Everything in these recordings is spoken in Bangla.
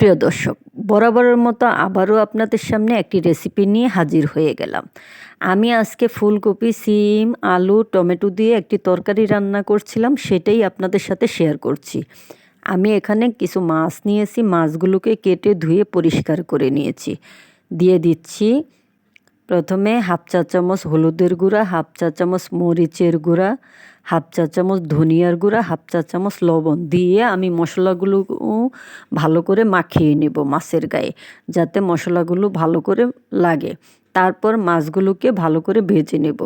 সুপ্রিয় দর্শক, বরাবরের মতো আবারও আপনাদের সামনে একটি রেসিপি নিয়ে হাজির হয়ে গেলাম। আমি আজকে ফুলকপি, সিম, আলু, টমেটো দিয়ে একটি তরকারি রান্না করছিলাম, সেটাই আপনাদের সাথে শেয়ার করছি। আমি এখানে কিছু মাছ নিয়েছি, মাছগুলোকে কেটে ধুয়ে পরিষ্কার করে নিয়েছি। দিয়ে দিচ্ছি প্রথমে হাফ চা চামচ হলুদের গুঁড়া, হাফ চা চামচ মরিচের গুঁড়া, হাফ চা চামচ ধনিয়ার গুঁড়া, হাফ চা চামচ লবণ দিয়ে আমি মশলাগুলো ভালো করে মাখিয়ে নেব মাছের গায়ে, যাতে মশলাগুলো ভালো করে লাগে। তারপর মাছগুলোকে ভালো করে ভেজে নেব।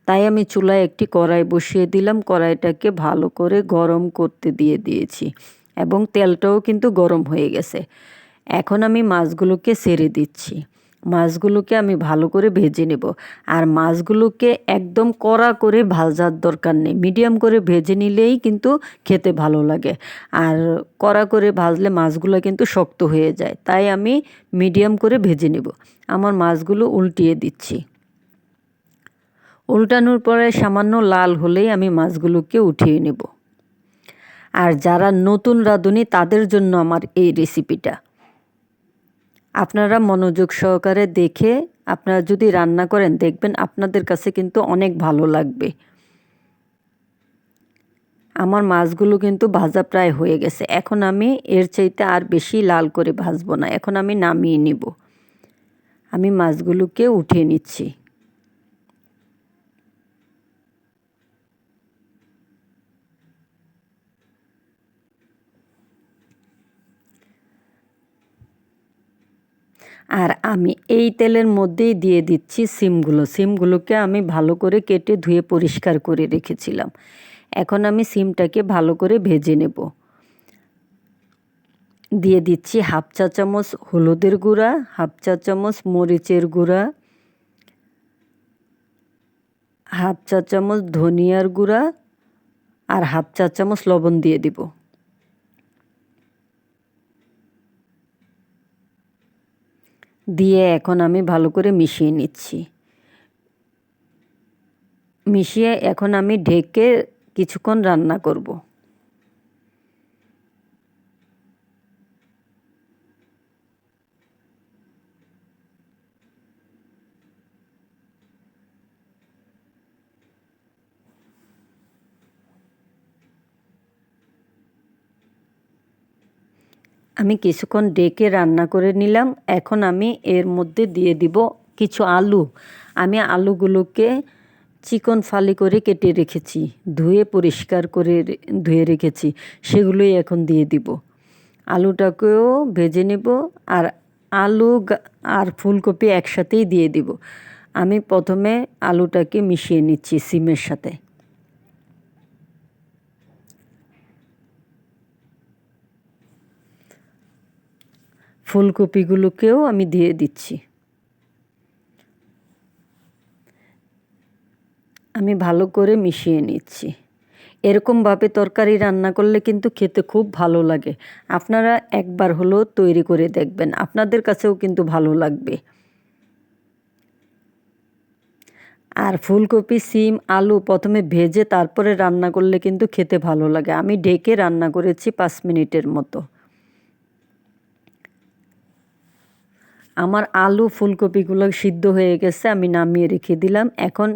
তাই আমি চুলায় একটি কড়াই বসিয়ে দিলাম, কড়াইটাকে ভালো করে গরম করতে দিয়েছি এবং তেলটাও কিন্তু গরম হয়ে গেছে। এখন আমি মাছগুলোকে ছেড়ে দিচ্ছি। মাছগুলোকে আমি ভালো করে ভেজে নেব। আর মাছগুলোকে একদম কড়া করে ভাজার দরকার নেই, মিডিয়াম করে ভেজে নিলেই কিন্তু খেতে ভালো লাগে। আর কড়া করে ভাজলে মাছগুলো কিন্তু শক্ত হয়ে যায়, তাই আমি মিডিয়াম করে ভেজে নেব। আমার মাছগুলো উল্টিয়ে দিচ্ছি। উল্টানোর পরে সামান্য লাল হলেই আমি মাছগুলোকে উঠিয়ে নেব। আর যারা নতুন রাঁধুনি তাদের জন্য আমার এই রেসিপিটা। আপনারা মনোযোগ সহকারে দেখে আপনারা যদি রান্না করেন, দেখবেন আপনাদের কাছে কিন্তু অনেক ভালো লাগবে। আমার মাছগুলো কিন্তু ভাজা প্রায় হয়ে গেছে। এখন আমি এর চাইতে আর বেশি লাল করে ভাজবো না, এখন আমি নামিয়ে নিব। আমি মাছগুলোকে উঠিয়ে নিচ্ছি। আর আমি এই তেলের মধ্যেই দিয়ে দিচ্ছি সিমগুলোকে আমি ভালো করে কেটে ধুয়ে পরিষ্কার করে রেখেছিলাম। এখন আমি সিমটাকে ভালো করে ভেজে নেব। দিয়ে দিচ্ছি হাফ চা চামচ হলুদের গুঁড়া, হাফ চা চামচ মরিচের গুঁড়া, হাফ চা চামচ ধনিয়ার গুঁড়া আর হাফ চা চামচ লবণ দিয়ে দিব। দিয়ে এখন আমি ভালো করে মিশিয়ে নিচ্ছি। মিশিয়ে এখন আমি ঢেকে কিছুক্ষণ রান্না করব। আমি কিছুক্ষণ ডেকে রান্না করে নিলাম। এখন আমি এর মধ্যে দিয়ে দিব কিছু আলু। আমি আলুগুলোকে চিকন ফালি করে কেটে রেখেছি, ধুয়ে পরিষ্কার করে ধুয়ে রেখেছি, সেগুলোই এখন দিয়ে দিব। আলুটাকেও ভেজে নেব। আর আলু আর ফুলকপি একসাথেই দিয়ে দিব। আমি প্রথমে আলুটাকে মিশিয়ে নিচ্ছি সিমের সাথে। ফুলকপিগুলোকেও আমি দিয়ে দিচ্ছি। আমি ভালো করে মিশিয়ে নিচ্ছি। এরকমভাবে তরকারি রান্না করলে কিন্তু খেতে খুব ভালো লাগে। আপনারা একবার হলেও তৈরি করে দেখবেন, আপনাদের কাছেও কিন্তু ভালো লাগবে। আর ফুলকপি, সিম, আলু প্রথমে ভেজে তারপরে রান্না করলে কিন্তু খেতে ভালো লাগে। আমি ঢেকে রান্না করেছি 5 মিনিটের মতো। আমার আলু ফুলকপিগুলো সিদ্ধ হয়ে গেছে, আমি নামিয়ে রেখে দিলাম। এখন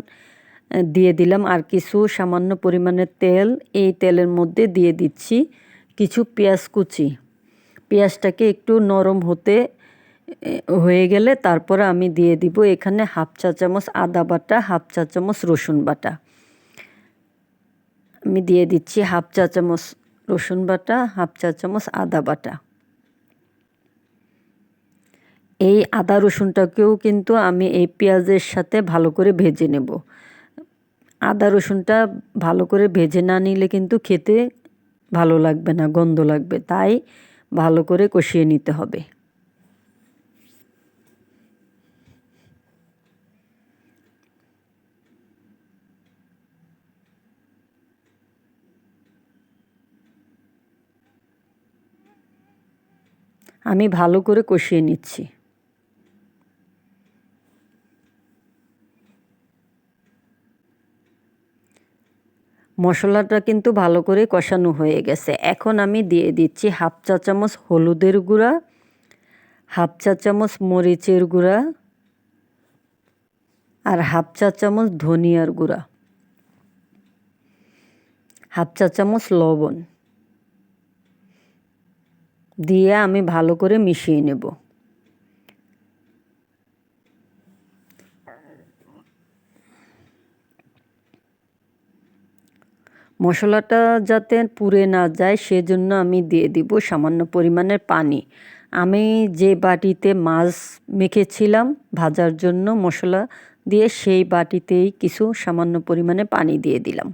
দিয়ে দিলাম আর কিছু সামান্য পরিমাণের তেল। এই তেলের মধ্যে দিয়ে দিচ্ছি কিছু পেঁয়াজ কুচি। পেঁয়াজটাকে একটু নরম হয়ে গেলে তারপরে আমি দিয়ে দিব এখানে হাফ চা চামচ আদা বাটা, হাফ চা চামচ রসুন বাটা। আমি দিয়ে দিচ্ছি হাফ চা চামচ রসুন বাটা, হাফ চা চামচ আদা বাটা। এই আদা রসুনটাকেও কিন্তু আমি এই পেঁয়াজের সাথে ভালো করে ভেজে নেব। আদা রসুনটা ভালো করে ভেজে না নিলে কিন্তু খেতে ভালো লাগবে না, গন্ধ লাগবে। তাই ভালো করে কষিয়ে নিতে হবে। আমি ভালো করে কষিয়ে নিচ্ছি। মশলাটা কিন্তু ভালো করে কষানো হয়ে গেছে। এখন আমি দিয়ে দিচ্ছি হাফ চা চামচ হলুদের গুঁড়া, হাফ চা চামচ মরিচের গুঁড়া আর হাফ চা চামচ ধনিয়ার গুঁড়া, হাফ চা চামচ লবণ দিয়ে আমি ভালো করে মিশিয়ে নেব। মশলাটা যাতে পুড়ে না যায় সেজন্য আমি দিয়ে দিব সামান্য পরিমাণের পানি। আমি যে বাটিতে মাছ মেখেছিলাম ভাজার জন্য মশলা দিয়ে, সেই বাটিতেই কিছু সামান্য পরিমাণে পানি দিয়ে দিলাম।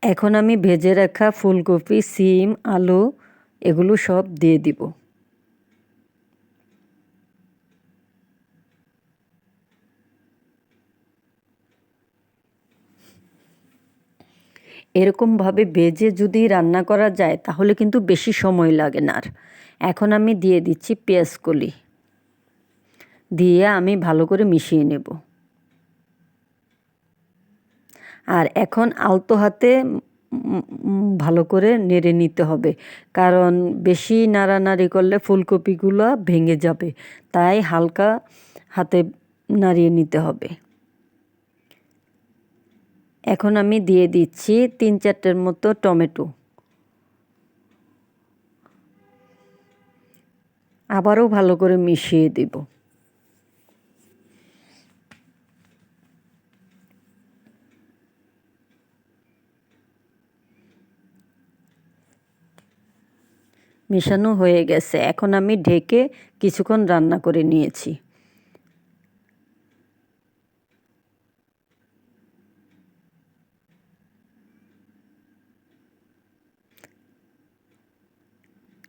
এখন আমি ভেজে রাখা ফুলকপি, সিম, আলু এগুলো সব দিয়ে দিব। এরকমভাবে ভেজে যদি রান্না করা যায় তাহলে কিন্তু বেশি সময় লাগে না আর। এখন আমি দিয়ে দিচ্ছি পেঁয়াজ কলি, দিয়ে আমি ভালো করে মিশিয়ে নেব। আর এখন আলতো হাতে ভালো করে নেড়ে নিতে হবে, কারণ বেশি নাড়ানাড়ি করলে ফুলকপিগুলো ভেঙে যাবে, তাই হালকা হাতে নাড়িয়ে নিতে হবে। এখন আমি দিয়ে দিচ্ছি 3-4টের মতো টমেটো, আবারও ভালো করে মিশিয়ে দেব। মেশানো হয়ে গেছে, এখন আমি ঢেকে কিছুক্ষণ রান্না করে নিয়েছি।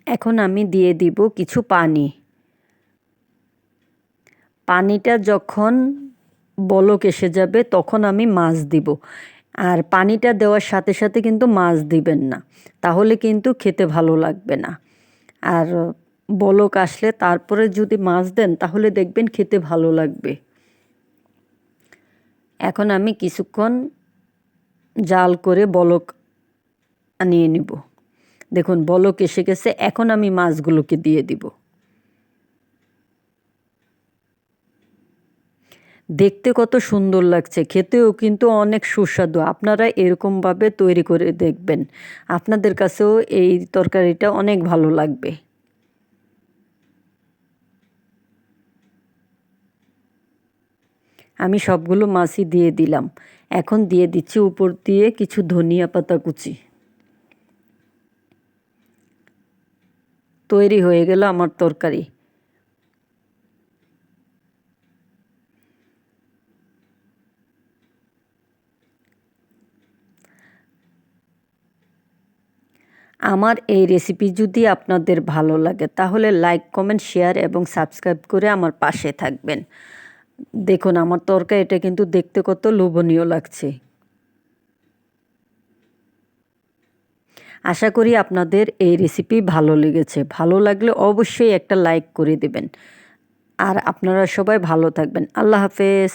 এখন আমি দিয়ে দিব কিছু পানি। পানিটা যখন বলক এসে যাবে তখন আমি মাছ দিব। আর পানিটা দেওয়ার সাথে সাথে কিন্তু মাছ দিবেন না, তাহলে কিন্তু খেতে ভালো লাগবে না। আর বলক আসলে তারপরে যদি মাছ দেন তাহলে দেখবেন খেতে ভালো লাগবে। এখন আমি কিছুক্ষণ জাল করে বলক আনিয়ে নিব। দেখুন বলক এসে গেছে, এখন আমি মাছগুলোকে দিয়ে দিব। দেখতে কত সুন্দর লাগছে, খেতেও কিন্তু অনেক সুস্বাদু। আপনারা এরকমভাবে তৈরি করে দেখবেন, আপনাদের কাছেও এই তরকারিটা অনেক ভালো লাগবে। আমি সবগুলো মাছই দিয়ে দিলাম। এখন দিয়ে দিচ্ছি উপর দিয়ে কিছু ধনিয়া পাতা কুচি। তৈরি হয়ে গেল আমার তরকারি। আমার এই রেসিপি যদি আপনাদের ভালো লাগে তাহলে লাইক, কমেন্ট, শেয়ার এবং সাবস্ক্রাইব করে আমার পাশে থাকবেন। দেখুন আমার তরকারিটা কিন্তু দেখতে কত লোভনীয় লাগছে। আশা করি আপনাদের এই রেসিপি ভালো লেগেছে। ভালো লাগলে অবশ্যই একটা লাইক করে দেবেন। আর আপনারা সবাই ভালো থাকবেন। আল্লাহ হাফেজ।